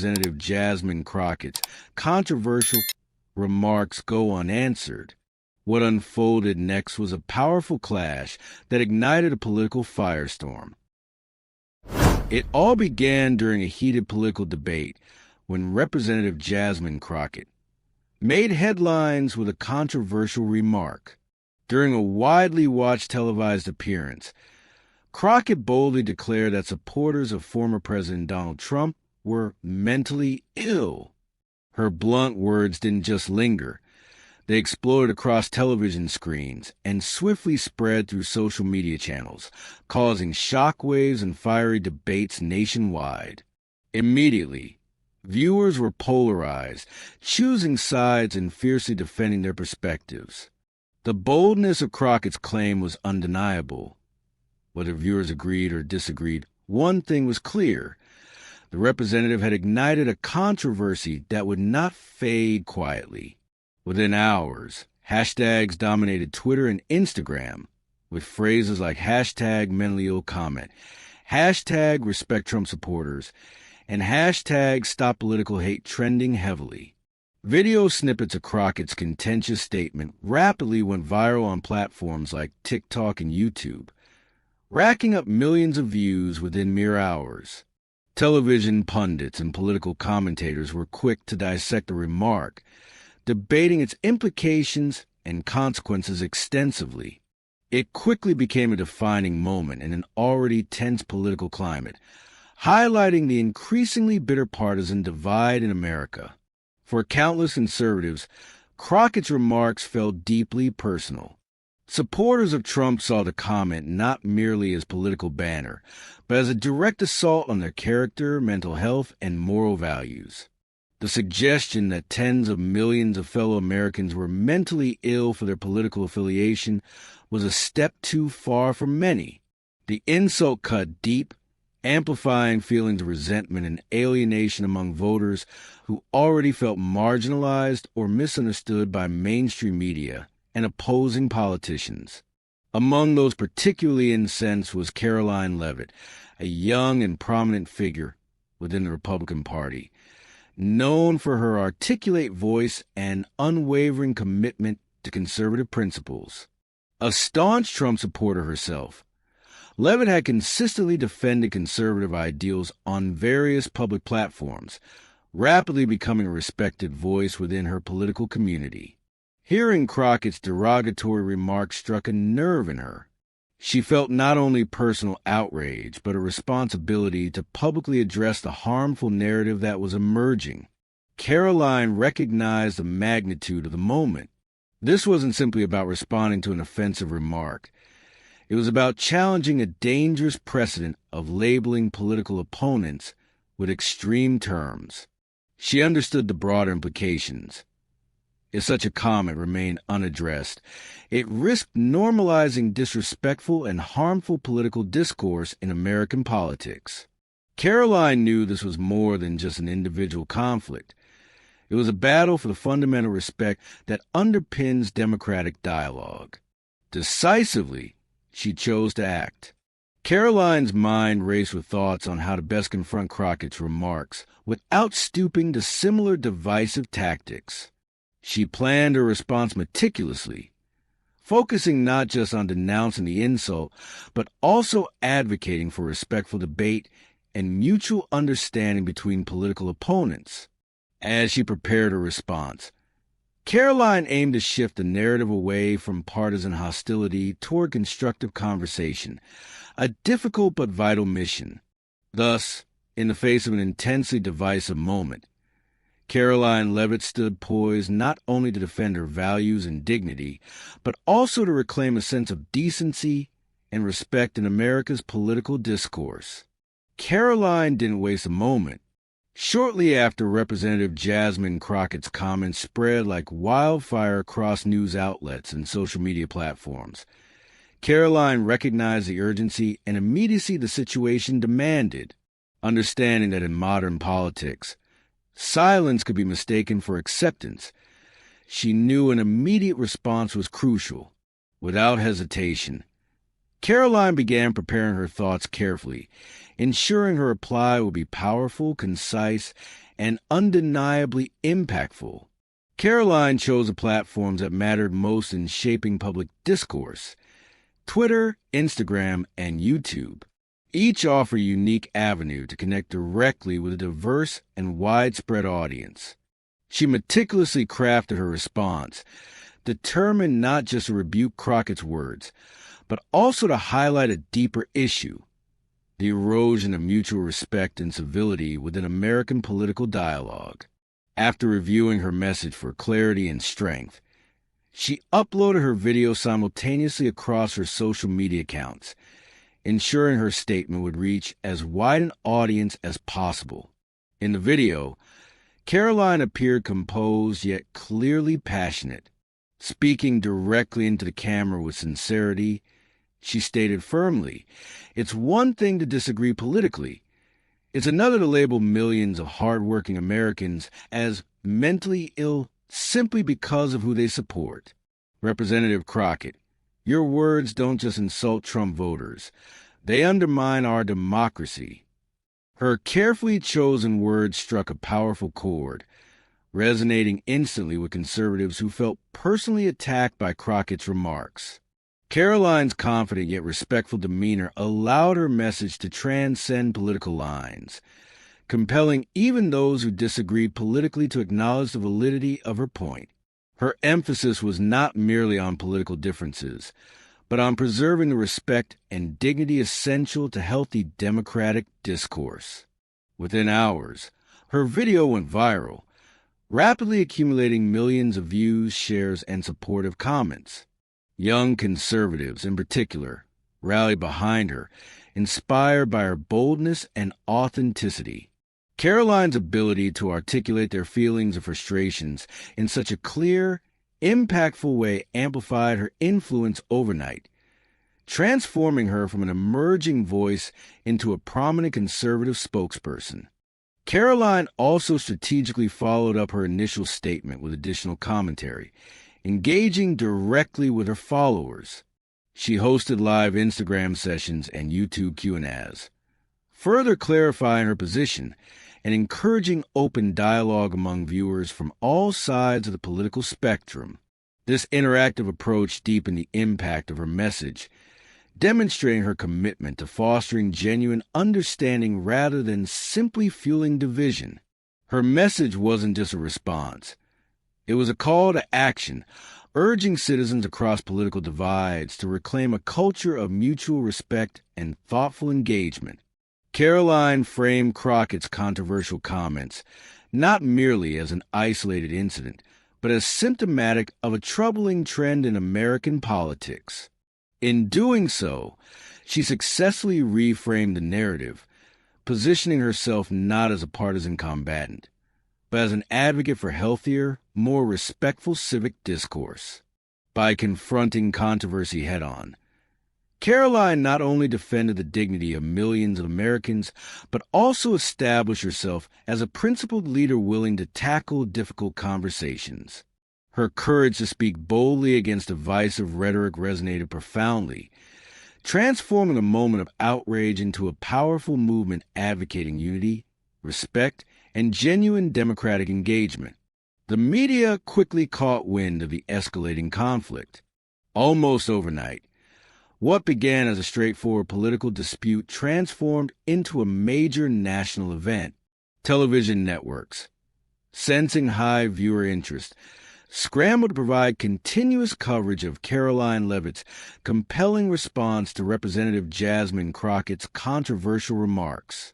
Representative Jasmine Crockett's controversial remarks go unanswered. What unfolded next was a powerful clash that ignited a political firestorm. It all began during a heated political debate when Representative Jasmine Crockett made headlines with a controversial remark. During a widely watched televised appearance, Crockett boldly declared that supporters of former President Donald Trump were mentally ill. Her blunt words didn't just linger. They exploded across television screens and swiftly spread through social media channels, causing shockwaves and fiery debates nationwide. Immediately, viewers were polarized, choosing sides and fiercely defending their perspectives. The boldness of Crockett's claim was undeniable. Whether viewers agreed or disagreed, one thing was clear. The representative had ignited a controversy that would not fade quietly. Within hours, hashtags dominated Twitter and Instagram, with phrases like hashtag mentally ill comment, hashtag respect Trump supporters, and hashtag stop political hate trending heavily. Video snippets of Crockett's contentious statement rapidly went viral on platforms like TikTok and YouTube, racking up millions of views within mere hours. Television pundits and political commentators were quick to dissect the remark, debating its implications and consequences extensively. It quickly became a defining moment in an already tense political climate, highlighting the increasingly bitter partisan divide in America. For countless conservatives, Crockett's remarks felt deeply personal. Supporters of Trump saw the comment not merely as political banter, but as a direct assault on their character, mental health, and moral values. The suggestion that tens of millions of fellow Americans were mentally ill for their political affiliation was a step too far for many. The insult cut deep, amplifying feelings of resentment and alienation among voters who already felt marginalized or misunderstood by mainstream media and opposing politicians. Among those particularly incensed was Karoline Leavitt, a young and prominent figure within the Republican Party, known for her articulate voice and unwavering commitment to conservative principles. A staunch Trump supporter herself, Leavitt had consistently defended conservative ideals on various public platforms, rapidly becoming a respected voice within her political community. Hearing Crockett's derogatory remarks struck a nerve in her. She felt not only personal outrage, but a responsibility to publicly address the harmful narrative that was emerging. Karoline recognized the magnitude of the moment. This wasn't simply about responding to an offensive remark. It was about challenging a dangerous precedent of labeling political opponents with extreme terms. She understood the broader implications. If such a comment remained unaddressed, it risked normalizing disrespectful and harmful political discourse in American politics. Karoline knew this was more than just an individual conflict. It was a battle for the fundamental respect that underpins democratic dialogue. Decisively, she chose to act. Karoline's mind raced with thoughts on how to best confront Crockett's remarks without stooping to similar divisive tactics. She planned her response meticulously, focusing not just on denouncing the insult, but also advocating for respectful debate and mutual understanding between political opponents. As she prepared her response, Karoline aimed to shift the narrative away from partisan hostility toward constructive conversation, a difficult but vital mission. Thus, in the face of an intensely divisive moment, Karoline Leavitt stood poised not only to defend her values and dignity, but also to reclaim a sense of decency and respect in America's political discourse. Karoline didn't waste a moment. Shortly after Representative Jasmine Crockett's comments spread like wildfire across news outlets and social media platforms, Karoline recognized the urgency and immediacy the situation demanded, understanding that in modern politics, silence could be mistaken for acceptance. She knew an immediate response was crucial. Without hesitation, Karoline began preparing her thoughts carefully, ensuring her reply would be powerful, concise, and undeniably impactful. Caroline chose the platforms that mattered most in shaping public discourse: Twitter, Instagram, and YouTube. Each offer a unique avenue to connect directly with a diverse and widespread audience. She meticulously crafted her response, determined not just to rebuke Crockett's words, but also to highlight a deeper issue: the erosion of mutual respect and civility within American political dialogue. After reviewing her message for clarity and strength, she uploaded her video simultaneously across her social media accounts, ensuring her statement would reach as wide an audience as possible. In the video, Caroline appeared composed yet clearly passionate. Speaking directly into the camera with sincerity, she stated firmly, "It's one thing to disagree politically. It's another to label millions of hardworking Americans as mentally ill simply because of who they support. Representative Crockett, your words don't just insult Trump voters. They undermine our democracy." Her carefully chosen words struck a powerful chord, resonating instantly with conservatives who felt personally attacked by Crockett's remarks. Caroline's confident yet respectful demeanor allowed her message to transcend political lines, compelling even those who disagreed politically to acknowledge the validity of her point. Her emphasis was not merely on political differences, but on preserving the respect and dignity essential to healthy democratic discourse. Within hours, her video went viral, rapidly accumulating millions of views, shares, and supportive comments. Young conservatives, in particular, rallied behind her, inspired by her boldness and authenticity. Caroline's ability to articulate their feelings and frustrations in such a clear, impactful way amplified her influence overnight, transforming her from an emerging voice into a prominent conservative spokesperson. Caroline also strategically followed up her initial statement with additional commentary, engaging directly with her followers. She hosted live Instagram sessions and YouTube Q&As, further clarifying her position and encouraging open dialogue among viewers from all sides of the political spectrum. This interactive approach deepened the impact of her message, demonstrating her commitment to fostering genuine understanding rather than simply fueling division. Her message wasn't just a response. It was a call to action, urging citizens across political divides to reclaim a culture of mutual respect and thoughtful engagement. Caroline framed Crockett's controversial comments not merely as an isolated incident, but as symptomatic of a troubling trend in American politics. In doing so, she successfully reframed the narrative, positioning herself not as a partisan combatant, but as an advocate for healthier, more respectful civic discourse. By confronting controversy head-on, Caroline not only defended the dignity of millions of Americans, but also established herself as a principled leader willing to tackle difficult conversations. Her courage to speak boldly against divisive rhetoric resonated profoundly, transforming a moment of outrage into a powerful movement advocating unity, respect, and genuine democratic engagement. The media quickly caught wind of the escalating conflict. Almost overnight, what began as a straightforward political dispute transformed into a major national event. Television networks, sensing high viewer interest, scrambled to provide continuous coverage of Caroline Leavitt's compelling response to Representative Jasmine Crockett's controversial remarks.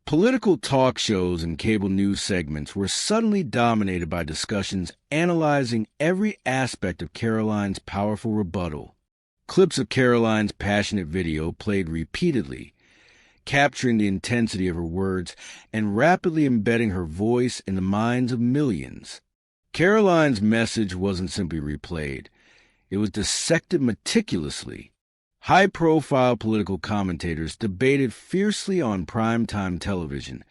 Political talk shows and cable news segments were suddenly dominated by discussions analyzing every aspect of Caroline's powerful rebuttal. Clips of Caroline's passionate video played repeatedly, capturing the intensity of her words and rapidly embedding her voice in the minds of millions. Caroline's message wasn't simply replayed. It was dissected meticulously. High-profile political commentators debated fiercely on primetime television,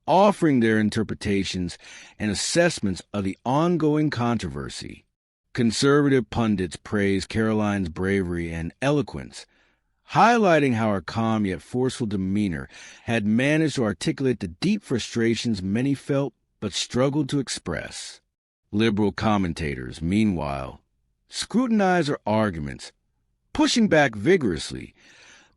offering their interpretations and assessments of the ongoing controversy. Conservative pundits praised Caroline's bravery and eloquence, highlighting how her calm yet forceful demeanor had managed to articulate the deep frustrations many felt but struggled to express. Liberal commentators, meanwhile, scrutinized her arguments, pushing back vigorously,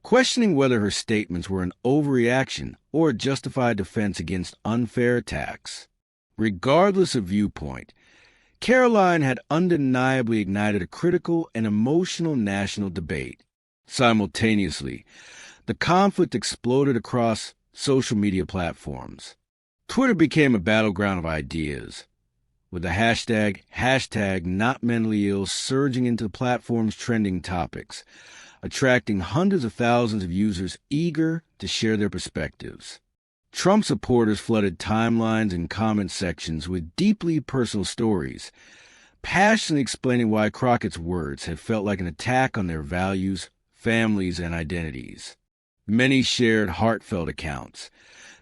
questioning whether her statements were an overreaction or a justified defense against unfair attacks. Regardless of viewpoint, Caroline had undeniably ignited a critical and emotional national debate. Simultaneously, the conflict exploded across social media platforms. Twitter became a battleground of ideas, with the hashtag #NotMentallyIll surging into the platform's trending topics, attracting hundreds of thousands of users eager to share their perspectives. Trump supporters flooded timelines and comment sections with deeply personal stories, passionately explaining why Crockett's words had felt like an attack on their values, families, and identities. Many shared heartfelt accounts,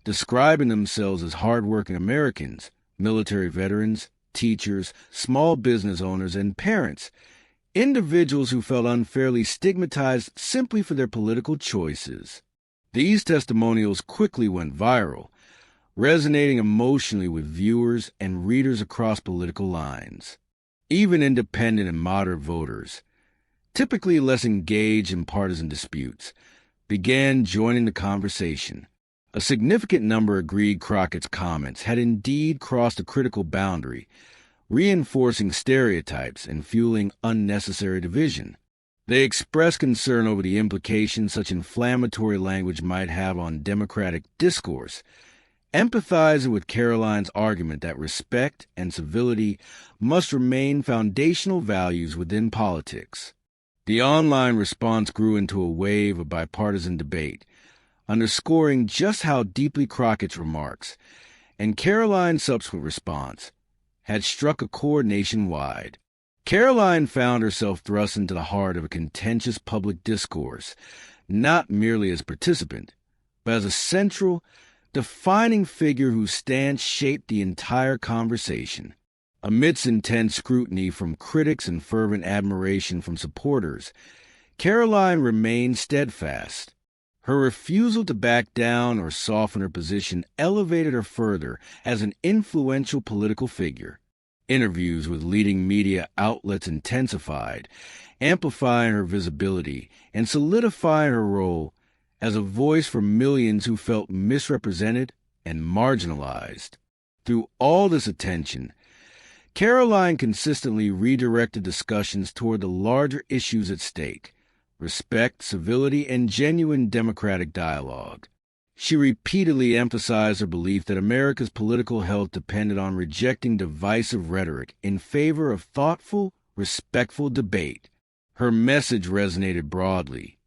describing themselves as hardworking Americans, military veterans, teachers, small business owners, and parents, individuals who felt unfairly stigmatized simply for their political choices. These testimonials quickly went viral, resonating emotionally with viewers and readers across political lines. Even independent and moderate voters, typically less engaged in partisan disputes, began joining the conversation. A significant number agreed Crockett's comments had indeed crossed a critical boundary, reinforcing stereotypes and fueling unnecessary division. They expressed concern over the implications such inflammatory language might have on democratic discourse, empathizing with Caroline's argument that respect and civility must remain foundational values within politics. The online response grew into a wave of bipartisan debate, underscoring just how deeply Crockett's remarks, and Caroline's subsequent response, had struck a chord nationwide. Caroline found herself thrust into the heart of a contentious public discourse, not merely as participant, but as a central, defining figure whose stance shaped the entire conversation. Amidst intense scrutiny from critics and fervent admiration from supporters, Caroline remained steadfast. Her refusal to back down or soften her position elevated her further as an influential political figure. Interviews with leading media outlets intensified, amplifying her visibility and solidifying her role as a voice for millions who felt misrepresented and marginalized. Through all this attention, Caroline consistently redirected discussions toward the larger issues at stake: respect, civility, and genuine democratic dialogue. She repeatedly emphasized her belief that America's political health depended on rejecting divisive rhetoric in favor of thoughtful, respectful debate. Her message resonated broadly,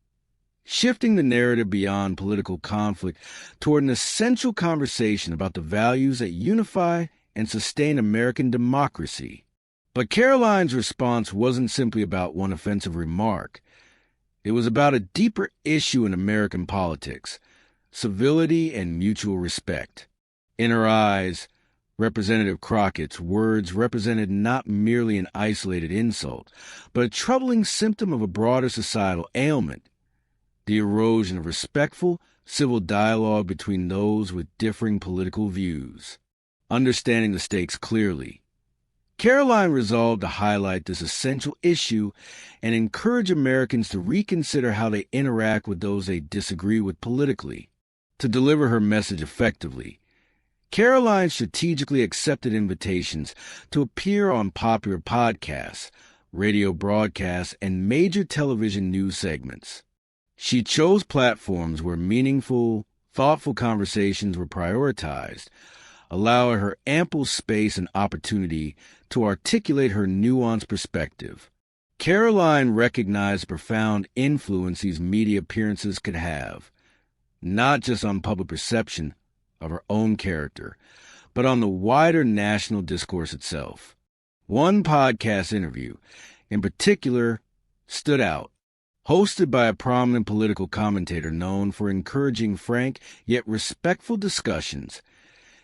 shifting the narrative beyond political conflict toward an essential conversation about the values that unify and sustain American democracy. But Caroline's response wasn't simply about one offensive remark. It was about a deeper issue in American politics: civility and mutual respect. In her eyes, Representative Crockett's words represented not merely an isolated insult, but a troubling symptom of a broader societal ailment: the erosion of respectful, civil dialogue between those with differing political views. Understanding the stakes clearly, Caroline resolved to highlight this essential issue and encourage Americans to reconsider how they interact with those they disagree with politically. To deliver her message effectively, Caroline strategically accepted invitations to appear on popular podcasts, radio broadcasts, and major television news segments. She chose platforms where meaningful, thoughtful conversations were prioritized, allowing her ample space and opportunity to articulate her nuanced perspective. Caroline recognized the profound influence these media appearances could have, not just on public perception of her own character, but on the wider national discourse itself. One podcast interview, in particular, stood out. Hosted by a prominent political commentator known for encouraging frank yet respectful discussions,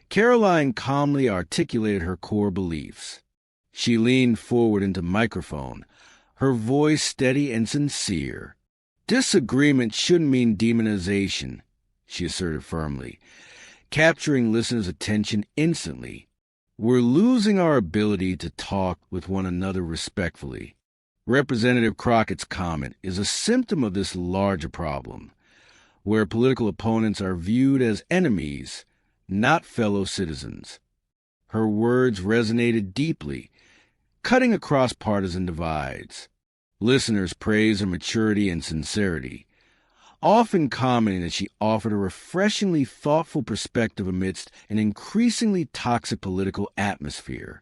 Caroline calmly articulated her core beliefs. She leaned forward into the microphone, her voice steady and sincere. Disagreement shouldn't mean demonization, she asserted firmly, capturing listeners' attention instantly. We're losing our ability to talk with one another respectfully. Representative Crockett's comment is a symptom of this larger problem, where political opponents are viewed as enemies, not fellow citizens. Her words resonated deeply, cutting across partisan divides. Listeners praised her maturity and sincerity, often commenting that she offered a refreshingly thoughtful perspective amidst an increasingly toxic political atmosphere.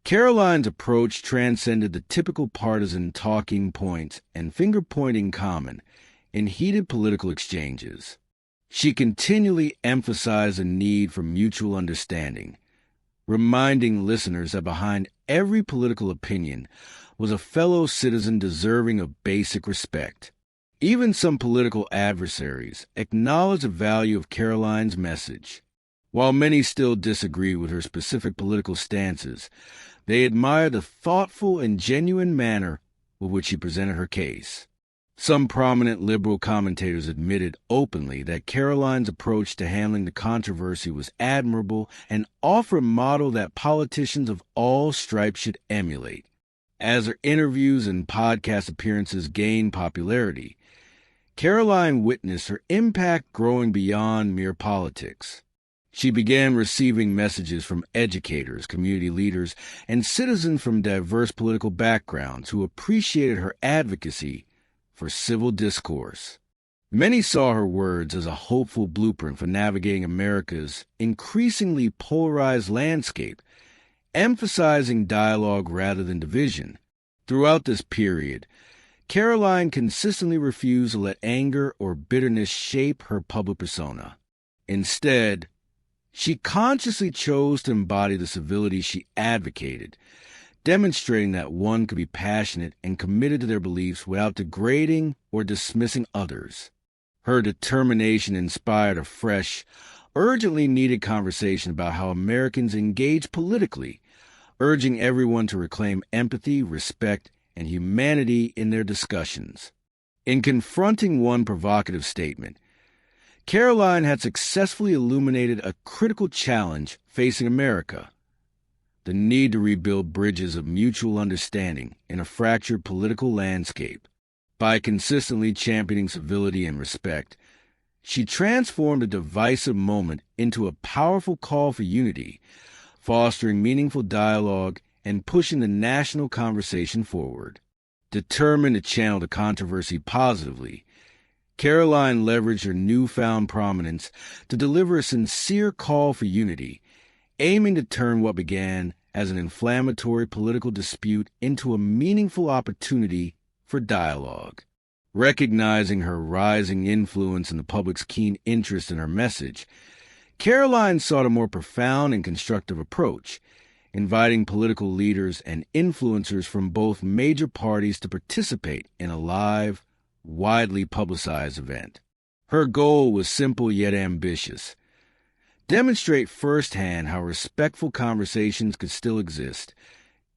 Caroline's approach transcended the typical partisan talking points and finger-pointing common in heated political exchanges. She continually emphasized the need for mutual understanding, reminding listeners that behind every political opinion was a fellow citizen deserving of basic respect. Even some political adversaries acknowledged the value of Caroline's message. While many still disagree with her specific political stances, they admire the thoughtful and genuine manner with which she presented her case. Some prominent liberal commentators admitted openly that Caroline's approach to handling the controversy was admirable and offered a model that politicians of all stripes should emulate. As her interviews and podcast appearances gained popularity, Caroline witnessed her impact growing beyond mere politics. She began receiving messages from educators, community leaders, and citizens from diverse political backgrounds who appreciated her advocacy for civil discourse. Many saw her words as a hopeful blueprint for navigating America's increasingly polarized landscape, emphasizing dialogue rather than division. Throughout this period, Caroline consistently refused to let anger or bitterness shape her public persona. Instead, she consciously chose to embody the civility she advocated, demonstrating that one could be passionate and committed to their beliefs without degrading or dismissing others. Her determination inspired a fresh, urgently needed conversation about how Americans engage politically, urging everyone to reclaim empathy, respect, and humanity in their discussions. In confronting one provocative statement, Caroline had successfully illuminated a critical challenge facing America: the need to rebuild bridges of mutual understanding in a fractured political landscape. By consistently championing civility and respect, she transformed a divisive moment into a powerful call for unity, fostering meaningful dialogue and pushing the national conversation forward. Determined to channel the controversy positively, Caroline leveraged her newfound prominence to deliver a sincere call for unity, aiming to turn what began as an inflammatory political dispute into a meaningful opportunity for dialogue. Recognizing her rising influence and the public's keen interest in her message, Caroline sought a more profound and constructive approach, inviting political leaders and influencers from both major parties to participate in a live, widely publicized event. Her goal was simple yet ambitious: demonstrate firsthand how respectful conversations could still exist,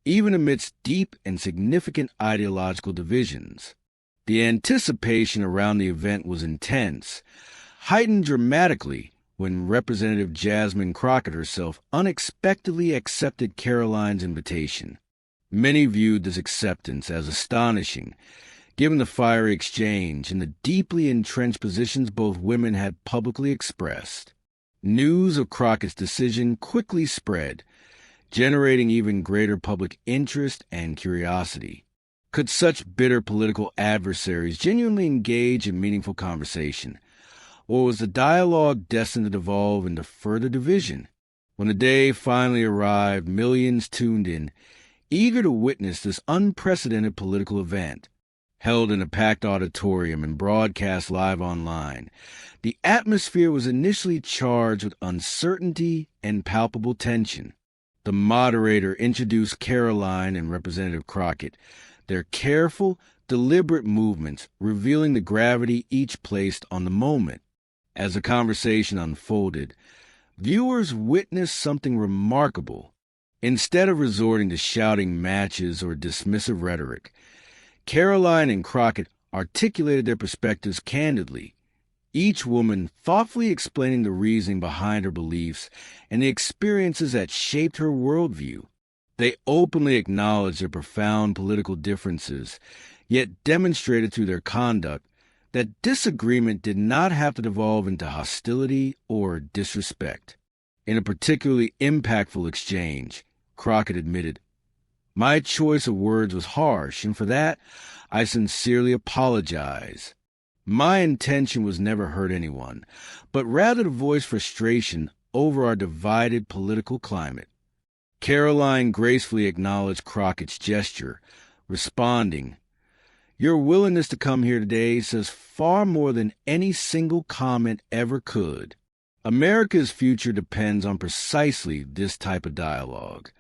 even amidst deep and significant ideological divisions. The anticipation around the event was intense, heightened dramatically when Representative Jasmine Crockett herself unexpectedly accepted Caroline's invitation. Many viewed this acceptance as astonishing, given the fiery exchange and the deeply entrenched positions both women had publicly expressed. News of Crockett's decision quickly spread, generating even greater public interest and curiosity. Could such bitter political adversaries genuinely engage in meaningful conversation? Or was the dialogue destined to devolve into further division? When the day finally arrived, millions tuned in, eager to witness this unprecedented political event. Held in a packed auditorium and broadcast live online, the atmosphere was initially charged with uncertainty and palpable tension. The moderator introduced Caroline and Representative Crockett, their careful, deliberate movements revealing the gravity each placed on the moment. As the conversation unfolded, viewers witnessed something remarkable. Instead of resorting to shouting matches or dismissive rhetoric, Caroline and Crockett articulated their perspectives candidly, each woman thoughtfully explaining the reasoning behind her beliefs and the experiences that shaped her worldview. They openly acknowledged their profound political differences, yet demonstrated through their conduct that disagreement did not have to devolve into hostility or disrespect. In a particularly impactful exchange, Crockett admitted, "My choice of words was harsh, and for that, I sincerely apologize. My intention was never hurt anyone, but rather to voice frustration over our divided political climate." Caroline gracefully acknowledged Crockett's gesture, responding, "Your willingness to come here today says far more than any single comment ever could. America's future depends on precisely this type of dialogue."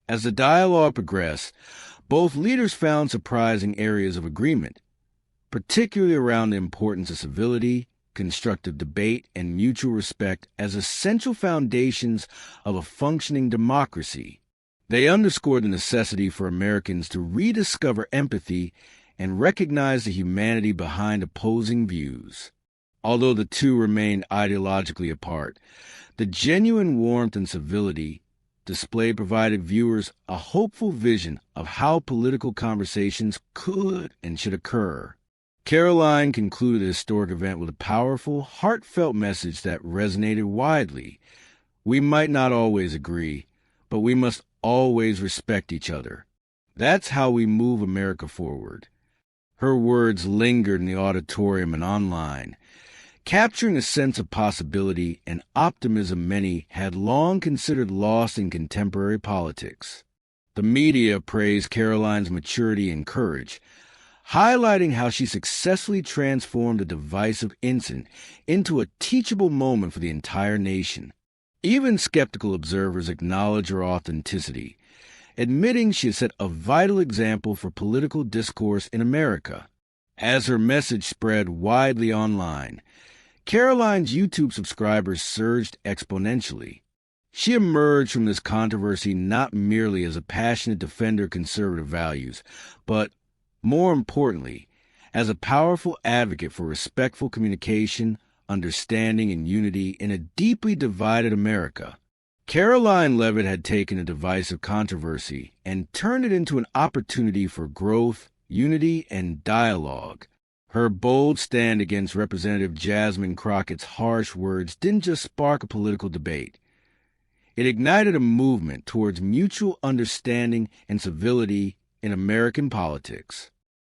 As the dialogue progressed, both leaders found surprising areas of agreement, particularly around the importance of civility, constructive debate, and mutual respect as essential foundations of a functioning democracy. They underscored the necessity for Americans to rediscover empathy and recognize the humanity behind opposing views. Although the two remained ideologically apart, the genuine warmth and civility displayed provided viewers a hopeful vision of how political conversations could and should occur. Caroline concluded the historic event with a powerful, heartfelt message that resonated widely. "We might not always agree, but we must always respect each other. That's how we move America forward." Her words lingered in the auditorium and online, capturing a sense of possibility and optimism many had long considered lost in contemporary politics. The media praised Caroline's maturity and courage, highlighting how she successfully transformed a divisive incident into a teachable moment for the entire nation. Even skeptical observers acknowledged her authenticity, admitting she had set a vital example for political discourse in America. As her message spread widely online, Caroline's YouTube subscribers surged exponentially. She emerged from this controversy not merely as a passionate defender of conservative values, but, more importantly, as a powerful advocate for respectful communication, understanding, and unity in a deeply divided America. Caroline Leavitt had taken a divisive controversy and turned it into an opportunity for growth, unity, and dialogue. Her bold stand against Representative Jasmine Crockett's harsh words didn't just spark a political debate. It ignited a movement towards mutual understanding and civility in American politics.